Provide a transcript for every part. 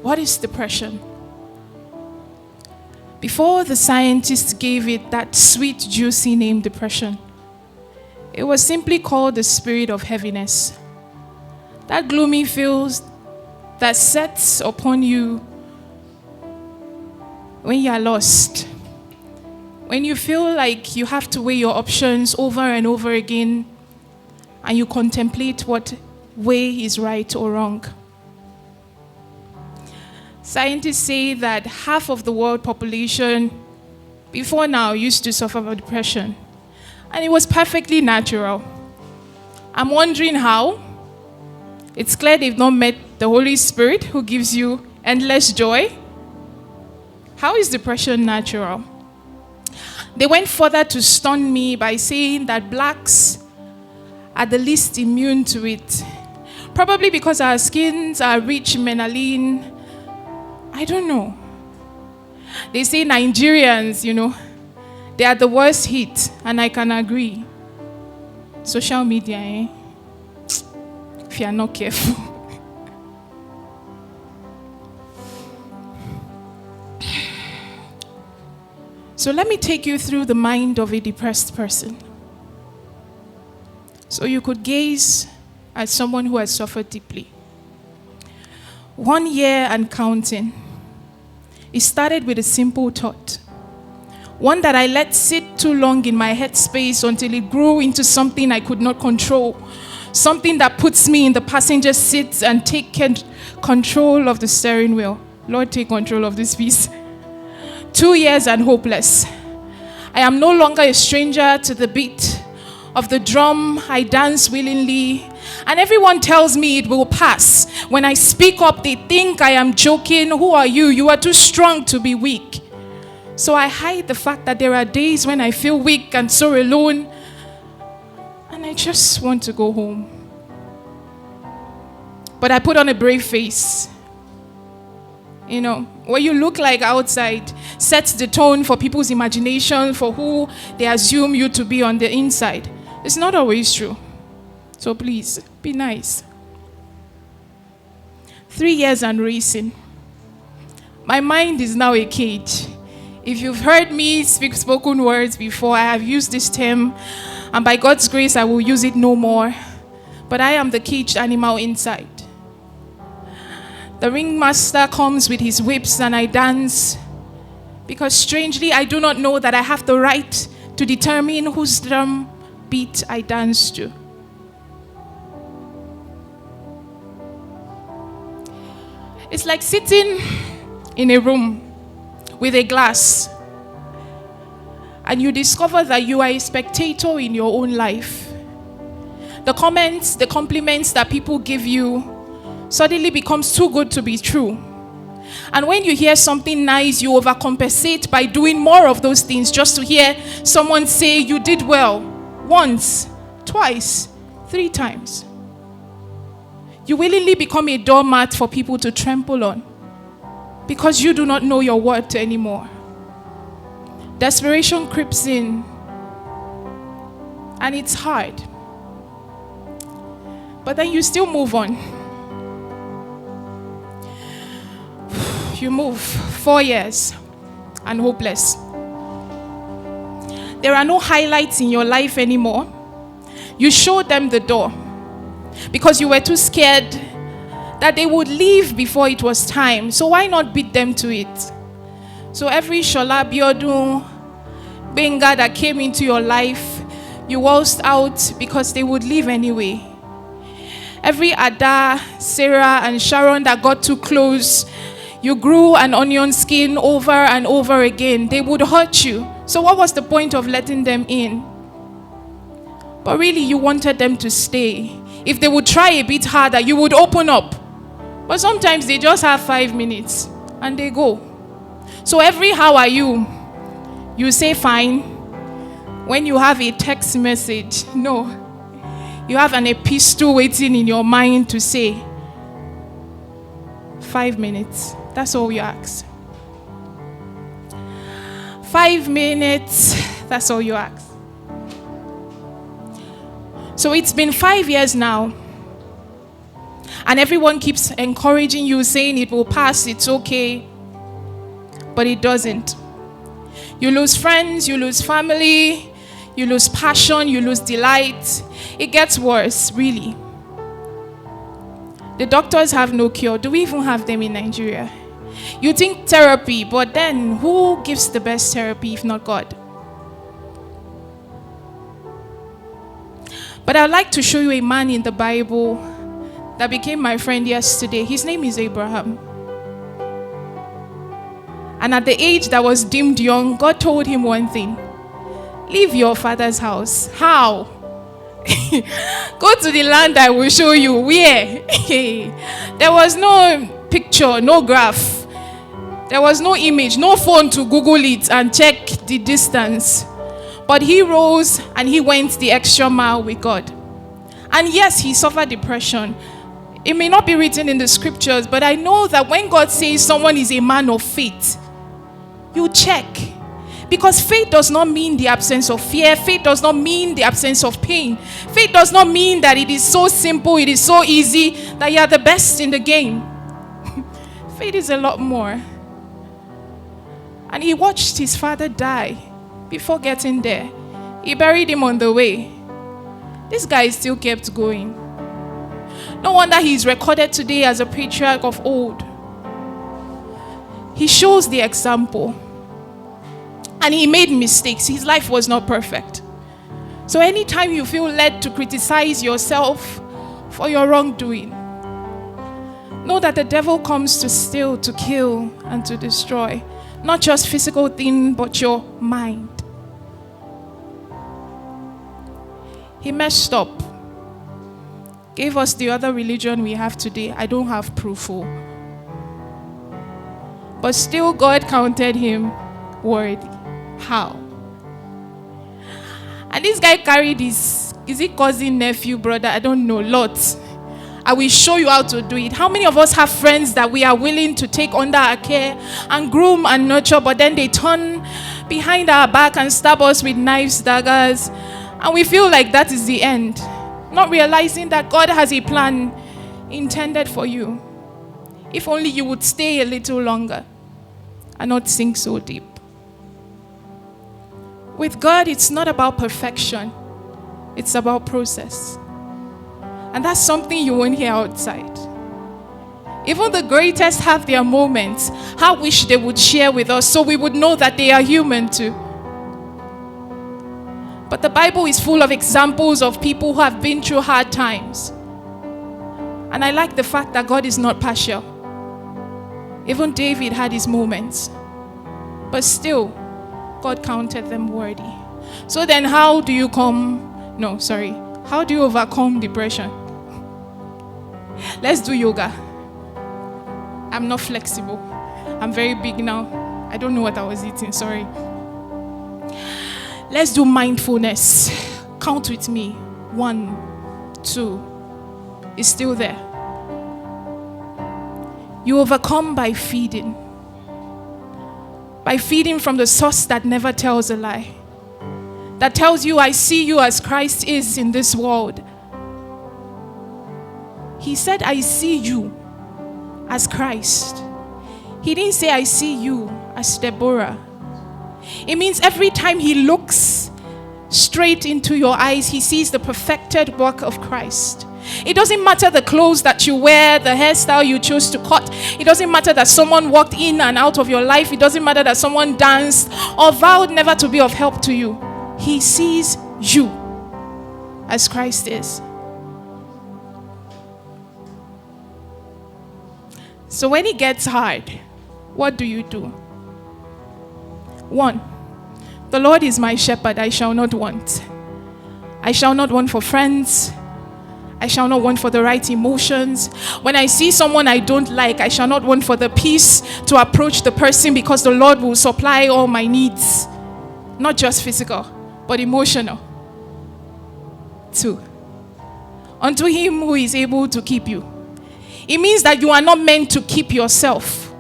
What is depression? Before the scientists gave it that sweet, juicy name, depression, it was simply called the spirit of heaviness. That gloomy feels that sets upon you when you are lost. When you feel like you have to weigh your options over and over again, and you contemplate what way is right or wrong. Scientists say that half of the world population before now used to suffer from depression. And it was perfectly natural. I'm wondering how. It's clear they've not met the Holy Spirit who gives you endless joy. How is depression natural? They went further to stun me by saying that blacks are the least immune to it. Probably because our skins are rich in melanin. I don't know. They say Nigerians, they are the worst hit, and I can agree. Social media, if you are not careful. So let me take you through the mind of a depressed person, so you could gaze at someone who has suffered deeply. 1 year and counting. It started with a simple thought, one that I let sit too long in my headspace until it grew into something I could not control, something that puts me in the passenger seat and take control of the steering wheel. Lord, take control of this piece. 2 years and hopeless. I am no longer a stranger to the beat of the drum. I dance willingly, and everyone tells me it will pass. When I speak up, they think I am joking. Who are you? You are too strong to be weak. So I hide the fact that there are days when I feel weak and so alone, and I just want to go home. But I put on a brave face. What you look like outside sets the tone for people's imagination for who they assume you to be on the inside. It's not always true. So please, be nice. 3 years and racing. My mind is now a cage. If you've heard me speak spoken words before, I have used this term, and by God's grace, I will use it no more. But I am the caged animal inside. The ringmaster comes with his whips and I dance, because strangely, I do not know that I have the right to determine whose drum beat I dance to. It's like sitting in a room with a glass, and you discover that you are a spectator in your own life. The comments, the compliments that people give you suddenly becomes too good to be true. And when you hear something nice, you overcompensate by doing more of those things just to hear someone say you did well once, twice, 3 times. You willingly become a doormat for people to trample on because you do not know your worth anymore. Desperation creeps in, and it's hard. But then you still move on. You move 4 years and hopeless. There are no highlights in your life anymore. You show them the door because you were too scared that they would leave before it was time. So why not beat them to it? So every Shola, Biodun, Benga that came into your life, you waltzed out because they would leave anyway. Every Ada, Sarah, and Sharon that got too close, you grew an onion skin over and over again. They would hurt you. So what was the point of letting them in? But really, you wanted them to stay. If they would try a bit harder, you would open up. But sometimes they just have 5 minutes and they go. So every how are you? You say fine. When you have a text message, no. You have an epistle waiting in your mind to say 5 minutes. That's all you ask. 5 minutes. That's all you ask. So it's been 5 years now. And everyone keeps encouraging you, saying it will pass, it's okay. But it doesn't. You lose friends, you lose family, you lose passion, you lose delight. It gets worse, really. The doctors have no cure. Do we even have them in Nigeria? You think therapy, but then who gives the best therapy if not God? But I'd like to show you a man in the Bible that became my friend yesterday. His name is Abraham. And at the age that was deemed young, God told him one thing: leave your father's house. How? Go to the land I will show you. Where? There was no picture, no graph. There was no image, no phone to Google it and check the distance. But he rose and he went the extra mile with God. And yes, he suffered depression. It may not be written in the scriptures, but I know that when God says someone is a man of faith, you check. Because faith does not mean the absence of fear. Faith does not mean the absence of pain. Faith does not mean that it is so simple, it is so easy, that you are the best in the game. Faith is a lot more. And he watched his father die before getting there. He buried him on the way. This guy still kept going. No wonder he's recorded today as a patriarch of old. He shows the example. And he made mistakes. His life was not perfect. So anytime you feel led to criticize yourself for your wrongdoing, know that the devil comes to steal, to kill, and to destroy. Not just physical things, but your mind. He messed up. Gave us the other religion we have today. I don't have proof. But still God counted him worthy. How? And this guy carried his, is it cousin, nephew, brother? I don't know, lots. I will show you how to do it. How many of us have friends that we are willing to take under our care and groom and nurture, but then they turn behind our back and stab us with knives, daggers, and we feel like that is the end, not realizing that God has a plan intended for you. If only you would stay a little longer and not sink so deep. With God, it's not about perfection. It's about process. And that's something you won't hear outside. Even the greatest have their moments. I wish they would share with us so we would know that they are human too. But the Bible is full of examples of people who have been through hard times. And I like the fact that God is not partial. Even David had his moments. But still, God counted them worthy. So then how do you how do you overcome depression? Let's do yoga. I'm not flexible. I'm very big now. I don't know what I was eating, sorry. Let's do mindfulness. Count with me. 1, 2. It's still there. You overcome by feeding. By feeding from the source that never tells a lie. That tells you, I see you as Christ is in this world. He said, I see you as Christ. He didn't say, I see you as Deborah. It means every time he looks straight into your eyes, he sees the perfected work of Christ. It doesn't matter the clothes that you wear, the hairstyle you chose to cut. It doesn't matter that someone walked in and out of your life. It doesn't matter that someone danced or vowed never to be of help to you. He sees you as Christ is. So when it gets hard, what do? 1, the Lord is my shepherd, I shall not want. I shall not want for friends. I shall not want for the right emotions. When I see someone I don't like, I shall not want for the peace to approach the person, because the Lord will supply all my needs. Not just physical, but emotional. 2, unto him who is able to keep you. It means that you are not meant to keep yourself.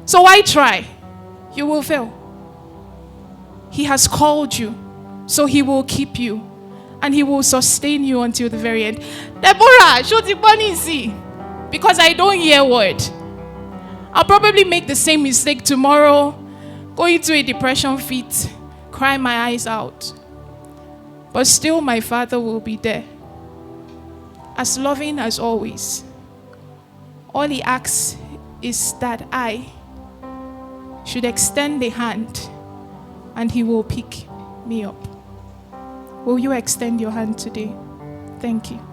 So why try? You will fail. He has called you, so he will keep you. And he will sustain you until the very end. Deborah, show the bunny, see. because I don't hear word. I'll probably make the same mistake tomorrow, go into a depression fit, cry my eyes out. But still my Father will be there, as loving as always. All he asks is that I should extend a hand and he will pick me up. Will you extend your hand today? Thank you.